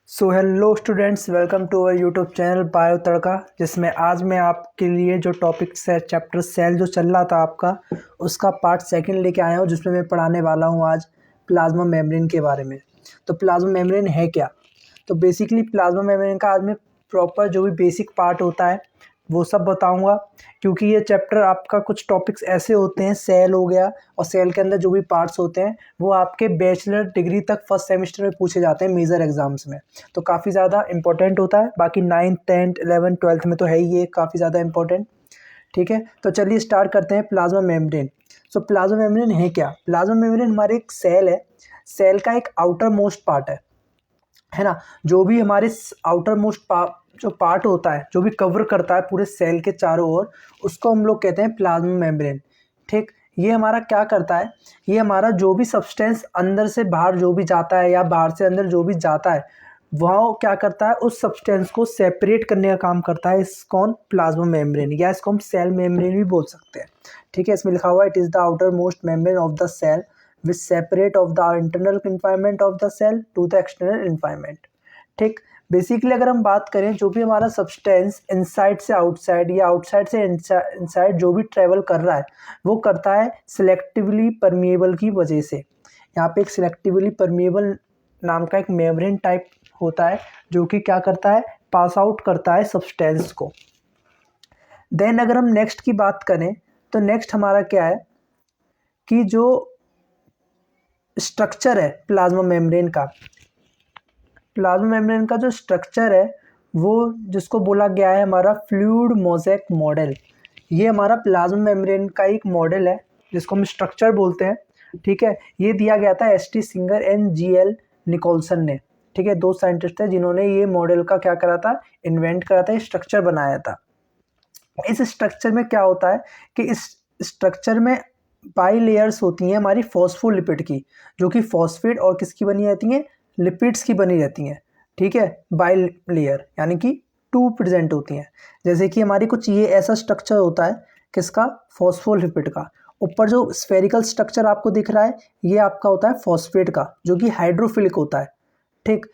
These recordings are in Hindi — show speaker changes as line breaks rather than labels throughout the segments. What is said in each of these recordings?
So hello students, welcome to our YouTube channel bio Tadka, जिसमें आज मैं आपके लिए जो टॉपिक है चैप्टर सेल जो चल रहा था आपका, उसका पार्ट सेकंड लेके आया हूँ, जिसमें मैं पढ़ाने वाला हूँ आज प्लाज्मा मेम्ब्रेन के बारे में। तो प्लाज्मा मेम्ब्रेन है क्या? तो बेसिकली प्लाज्मा मेम्ब्रेन का आज मैं प्रॉपर जो भी बेसिक पार्ट होता है वो सब बताऊंगा, क्योंकि ये चैप्टर आपका कुछ टॉपिक्स ऐसे होते हैं, सेल हो गया और सेल के अंदर जो भी पार्ट्स होते हैं वो आपके बैचलर डिग्री तक फर्स्ट सेमेस्टर में पूछे जाते हैं मेजर एग्जाम्स में। तो काफ़ी ज़्यादा इंपॉर्टेंट होता है। बाकी 9th 10th 11th 12th में तो है ही ये काफ़ी ज़्यादा इंपॉर्टेंट। ठीक है, तो चलिए स्टार्ट करते हैं प्लाज्मा मेम्ब्रेन। सो प्लाज्मा मेम्ब्रेन है क्या? प्लाज्मा मेम्ब्रेन हमारे एक सेल है, सेल का एक आउटर मोस्ट पार्ट है ना। जो भी हमारे आउटर मोस्ट जो पार्ट होता है, जो भी कवर करता है पूरे सेल के चारों ओर, उसको हम लोग कहते हैं प्लाज्मा मेम्ब्रेन। ठीक, ये हमारा क्या करता है? ये हमारा जो भी सब्सटेंस अंदर से बाहर जो भी जाता है या बाहर से अंदर जो भी जाता है, वह क्या करता है, उस सब्सटेंस को सेपरेट करने का काम करता है। इस कौन? प्लाज्मा मेम्ब्रेन, या इसको हम सेल मेम्ब्रेन भी बोल सकते हैं। ठीक है, इसमें लिखा हुआ है it is the outer most membrane of the cell which separate of the internal confinement of the cell to the external confinement. ठीक, बेसिकली अगर हम बात करें, जो भी हमारा सब्सटेंस इनसाइड से आउटसाइड या आउटसाइड से इनसाइड जो भी ट्रेवल कर रहा है, वो करता है सिलेक्टिवली परमिएबल की वजह से। यहाँ पे एक सिलेक्टिवली परमिएबल नाम का एक मेम्ब्रेन टाइप होता है, जो कि क्या करता है, पास आउट करता है सब्सटेंस को। देन अगर हम नेक्स्ट की बात करें, तो नेक्स्ट हमारा क्या है कि जो स्ट्रक्चर है प्लाज्मा मेम्ब्रेन का, प्लाज्मा मेम्ब्रेन का जो स्ट्रक्चर है वो जिसको बोला गया है हमारा फ्लूइड मोज़ेक मॉडल। ये हमारा प्लाज्मा मेम्ब्रेन का एक मॉडल है जिसको हम स्ट्रक्चर बोलते हैं। ठीक है, ये दिया गया था S T Singer and G L Nicolson ने। ठीक है, दो साइंटिस्ट थे जिन्होंने ये मॉडल का क्या करा था, इन्वेंट करा था, स्ट्रक्चर बनाया था। इस स्ट्रक्चर में क्या होता है कि इस स्ट्रक्चर में बाई लेयर्स होती हैं हमारी फॉस्फोलिपिड की, जो कि फॉस्फेट और किसकी बनी रहती हैं, लिपिड्स की बनी रहती हैं। ठीक है, बाई लेयर यानी कि टू प्रेजेंट होती हैं। जैसे कि हमारी कुछ ये ऐसा स्ट्रक्चर होता है, किसका? फॉस्फोलिपिड का। ऊपर जो स्फेरिकल स्ट्रक्चर आपको दिख रहा है, ये आपका होता है फॉस्फेट का, जो कि हाइड्रोफिलिक होता है। ठीक,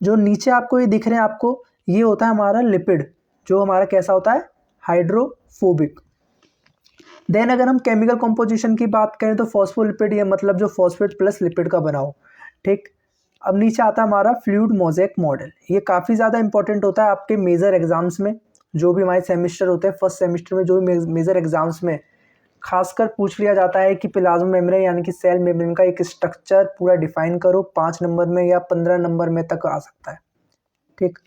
जो नीचे आपको ये दिख रहे हैं आपको, ये होता है हमारा लिपिड, जो हमारा कैसा होता है, हाइड्रोफोबिक। देन अगर हम केमिकल कंपोजिशन की बात करें, तो फॉस्फोलिपिड ये मतलब जो फॉस्फेट प्लस लिपिड का बना हो। ठीक, अब नीचे आता है हमारा फ्लूइड मोज़ेक मॉडल। ये काफ़ी ज़्यादा इंपॉर्टेंट होता है आपके मेजर एग्जाम्स में, जो भी हमारे सेमेस्टर होते हैं, फर्स्ट सेमेस्टर में जो भी मेजर एग्जाम्स में खासकर पूछ लिया जाता है कि प्लाज्मा मेम्ब्रेन यानी कि सेल मेम्ब्रेन का एक स्ट्रक्चर पूरा डिफाइन करो। 5 नंबर में या 15 नंबर में तक आ सकता है। ठीक,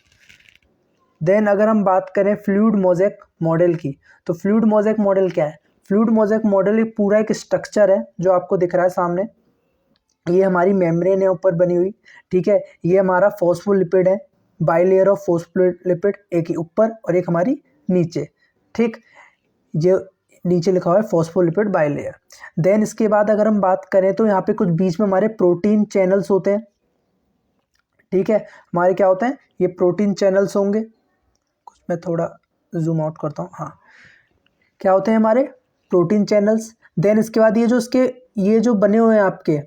देन अगर हम बात करें फ्लूइड मोज़ेक मॉडल की, तो फ्लूइड मोज़ेक मॉडल क्या है? फ्लूइड मोज़ेक मॉडल एक पूरा एक स्ट्रक्चर है जो आपको दिख रहा है सामने। ये हमारी मेम्ब्रेन है ऊपर बनी हुई। ठीक है, ये हमारा फॉस्फोलिपिड है, बाई लेयर ऑफ फॉस्फोलिपिड, एक ही ऊपर और एक हमारी नीचे। ठीक, ये नीचे लिखा हुआ है फॉस्फोलिपिड बाई लेयर। देन इसके बाद अगर हम बात करें, तो यहाँ पे कुछ बीच में हमारे प्रोटीन चैनल्स होते हैं। ठीक है, हमारे क्या होते हैं, ये प्रोटीन चैनल्स होंगे। कुछ मैं थोड़ा जूम आउट करता हूँ। हाँ, क्या होते हैं हमारे प्रोटीन चैनल्स। देन इसके बाद ये जो बने हुए हैं आपके,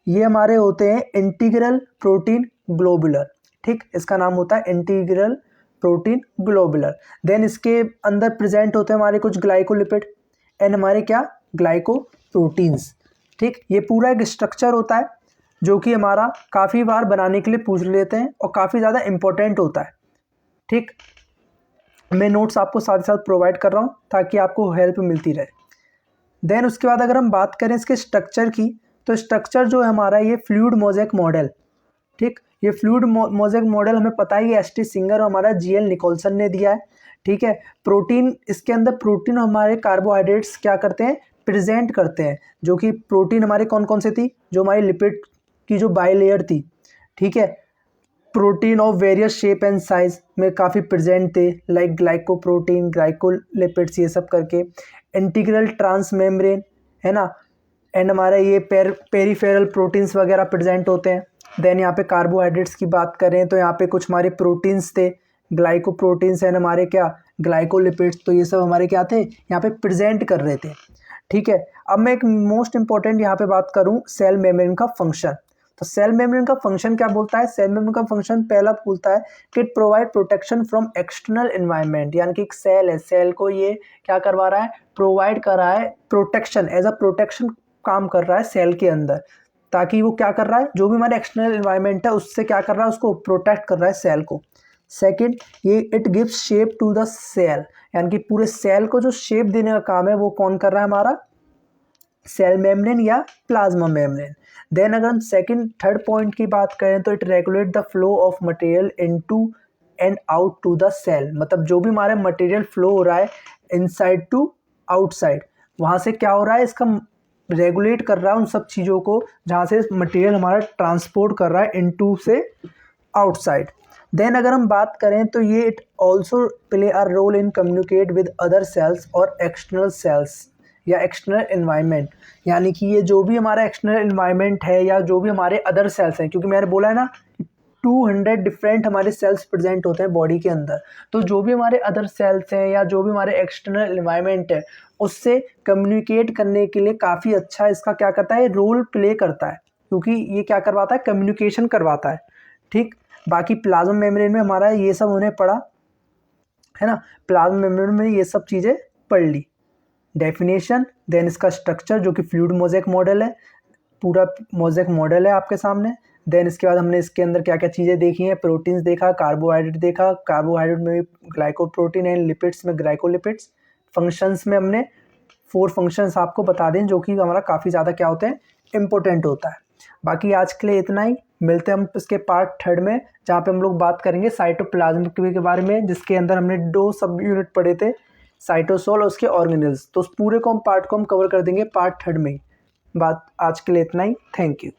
ये हमारे होते हैं इंटीग्रल प्रोटीन ग्लोबुलर। ठीक, इसका नाम होता है इंटीग्रल प्रोटीन ग्लोबुलर। देन इसके अंदर प्रेजेंट होते हैं हमारे कुछ ग्लाइकोलिपिड एंड हमारे क्या, ग्लाइकोप्रोटीन्स। ठीक, ये पूरा एक स्ट्रक्चर होता है जो कि हमारा काफ़ी बार बनाने के लिए पूछ लेते हैं और काफ़ी ज़्यादा इंपॉर्टेंट होता है। ठीक, मैं नोट्स आपको साथ ही साथ प्रोवाइड कर रहा हूँ ताकि आपको हेल्प मिलती रहे। देन उसके बाद अगर हम बात करें इसके स्ट्रक्चर की, तो स्ट्रक्चर जो है हमारा, ये फ्लूइड मोज़ेक मॉडल। ठीक, ये फ्लूइड मोज़ेक मॉडल हमें पता है, ये एस टी सिंगर और हमारा जी एल निकोलसन ने दिया है। ठीक है, प्रोटीन, इसके अंदर प्रोटीन हमारे कार्बोहाइड्रेट्स क्या करते हैं, प्रेजेंट करते हैं। जो कि प्रोटीन हमारे कौन कौन से थी, जो हमारी लिपिड की जो बाई लेयर थी। ठीक है, protein of various shape and size में काफ़ी प्रेजेंट थे, लाइक ग्लाइकोप्रोटीन, ग्लाइकोलिपिड्स, ये सब करके। इंटीग्रल ट्रांस मेम्ब्रेन है ना, एंड हमारा ये पेरीफेरल प्रोटीन्स वगैरह प्रेजेंट होते हैं। देन यहाँ पे कार्बोहाइड्रेट्स की बात करें, तो यहाँ पे कुछ हमारे प्रोटीन्स थे, ग्लाइकोप्रोटीन्स एंड हमारे क्या, ग्लाइकोलिपिड्स। तो ये सब हमारे क्या थे, यहाँ पे प्रेजेंट कर रहे थे। ठीक है, अब मैं एक मोस्ट इंपॉर्टेंट यहाँ पे बात करूँ सेल मेम्ब्रेन का फंक्शन। तो सेल मेम्ब्रेन का फंक्शन क्या बोलता है? सेल मेम्ब्रेन का फंक्शन पहला बोलता है कि it provide protection from external environment, यानी कि एक सेल है, सेल को ये क्या करवा रहा है? प्रोवाइड कर रहा है प्रोटेक्शन, एज अ प्रोटेक्शन काम कर रहा है सेल के अंदर, ताकि वो क्या कर रहा है, जो भी हमारे एक्सटर्नल एनवायरनमेंट है उससे क्या कर रहा है, उसको प्रोटेक्ट कर रहा है सेल को। सेकेंड, ये it gives shape to the cell, यानी कि पूरे सेल को जो शेप देने का काम है वो कौन कर रहा है? हमारा सेल मेम्ब्रेन या प्लाज्मा मेम्ब्रेन। देन अगर हम सेकंड थर्ड पॉइंट की बात करें तो it regulate the flow of material into and out to the cell, मतलब जो भी हमारे मटेरियल फ्लो हो रहा है इनसाइड टू आउटसाइड, वहाँ से क्या हो रहा है, इसका रेगुलेट कर रहा है उन सब चीज़ों को जहाँ से मटेरियल हमारा ट्रांसपोर्ट कर रहा है इनटू से आउटसाइड। देन अगर हम बात करें तो ये it also play a role in communicate with other cells और एक्सटर्नल सेल्स या एक्सटर्नल एनवायरनमेंट, यानी कि ये जो भी हमारा एक्सटर्नल एनवायरनमेंट है या जो भी हमारे अदर सेल्स हैं, क्योंकि मैंने बोला है ना 200 डिफरेंट हमारे सेल्स प्रेजेंट होते हैं बॉडी के अंदर, तो जो भी हमारे अदर सेल्स हैं या जो भी हमारे एक्सटर्नल एनवायरनमेंट है उससे कम्युनिकेट करने के लिए काफ़ी अच्छा इसका क्या करता है, रोल प्ले करता है, क्योंकि ये क्या करवाता है, कम्युनिकेशन करवाता है। ठीक, बाकी प्लाज्मा मेम्ब्रेन में हमारा ये सब उन्हें पढ़ा है ना, प्लाज्मा मेम्ब्रेन में ये सब चीज़ें पढ़ ली। डेफिनेशन, देन इसका स्ट्रक्चर जो कि फ्लूइड मोज़ेक मॉडल है, पूरा मोज़ेक मॉडल है आपके सामने। देन इसके बाद हमने इसके अंदर क्या क्या चीज़ें देखी हैं, प्रोटीन्स देखा, कार्बोहाइड्रेट देखा, कार्बोहाइड्रेट में भी ग्लाइकोप्रोटीन है, लिपिड्स में ग्लाइकोलिपिड्स। फंक्शंस में हमने 4 फंक्शंस आपको बता दें जो कि हमारा काफ़ी ज़्यादा क्या होते हैं, इम्पोर्टेंट होता है। बाकी आज के लिए इतना ही, मिलते हैं हम इसके पार्ट थर्ड में जहाँ पे हम लोग बात करेंगे साइटोप्लाज्म के बारे में, जिसके अंदर हमने 2 सब यूनिट पढ़े थे, साइटोसोल और उसके ऑर्गेनेल्स। तो उस पूरे को हम पार्ट को हम कवर कर देंगे पार्ट थर्ड में ही। बात आज के लिए इतना ही, थैंक यू।